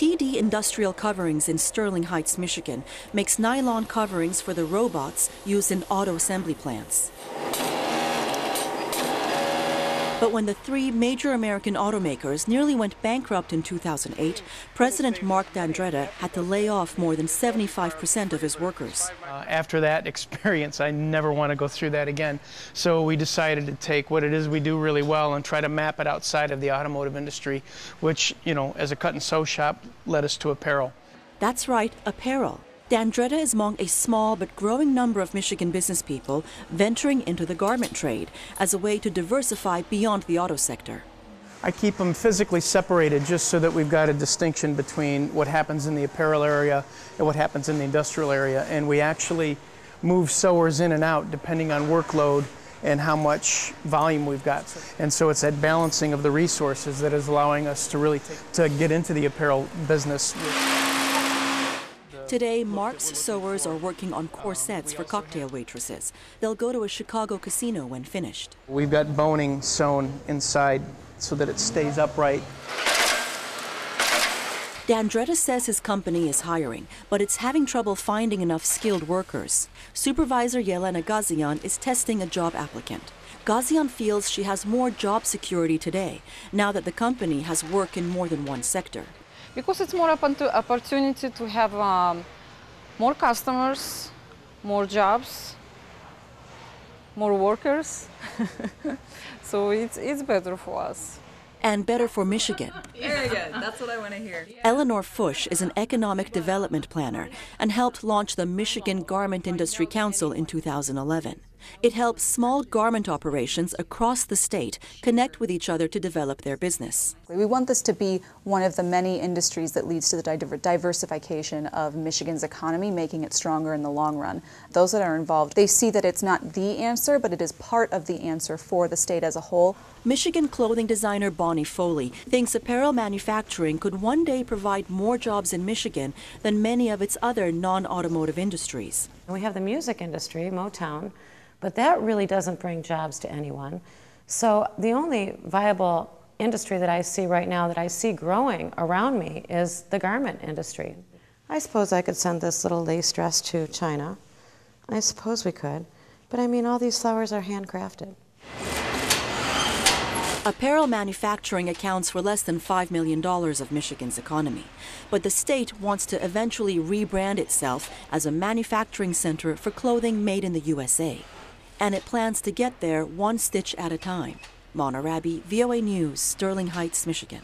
TD Industrial Coverings in Sterling Heights, Michigan, makes nylon coverings for the robots used in auto assembly plants. But when the three major American automakers nearly went bankrupt in 2008, President Mark D'Andretta had to lay off more than 75% of his workers. After that experience, I never want to go through that again. So we decided to take what it is we do really well and try to map it outside of the automotive industry, which, as a cut and sew shop, led us to apparel. That's right, apparel. D'Andretta is among a small but growing number of Michigan business people venturing into the garment trade as a way to diversify beyond the auto sector. I keep them physically separated just so that we've got a distinction between what happens in the apparel area and what happens in the industrial area. And we actually move sewers in and out depending on workload and how much volume we've got. And so it's that balancing of the resources that is allowing us to really get into the apparel business. Today, Mark's sewers are working on corsets for cocktail waitresses. They'll go to a Chicago casino when finished. We've got boning sewn inside so that it stays upright. D'Andretta says his company is hiring, but it's having trouble finding enough skilled workers. Supervisor Yelena Gazian is testing a job applicant. Gazian feels she has more job security today, now that the company has work in more than one sector. Because it's more opportunity to have more customers, more jobs, more workers. So it's better for us. And better for Michigan. Very good. That's what I want to hear. Eleanor Fush is an economic development planner and helped launch the Michigan Garment Industry Council in 2011. It helps small garment operations across the state connect with each other to develop their business. We want this to be one of the many industries that leads to the diversification of Michigan's economy, making it stronger in the long run. Those that are involved, they see that it's not the answer, but it is part of the answer for the state as a whole. Michigan clothing designer Bonnie Foley thinks apparel manufacturing could one day provide more jobs in Michigan than many of its other non-automotive industries. We have the music industry, Motown, but that really doesn't bring jobs to anyone. So the only viable industry that I see right now that I see growing around me is the garment industry. I suppose I could send this little lace dress to China. I suppose we could. But I mean, all these flowers are handcrafted. Apparel manufacturing accounts for less than $5 million of Michigan's economy. But the state wants to eventually rebrand itself as a manufacturing center for clothing made in the USA. And it plans to get there one stitch at a time. Mona Rabi, VOA News, Sterling Heights, Michigan.